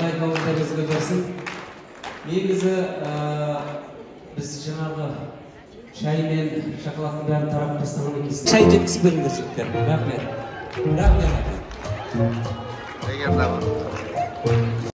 Құдай көңілдеріңізге берсін. Негізі біз жаңағы шай мен шоколадтың бәрін тарап тастағаннан кейін шай жеткізіп беріңдер жігіттер. Рахмет. Рахмет.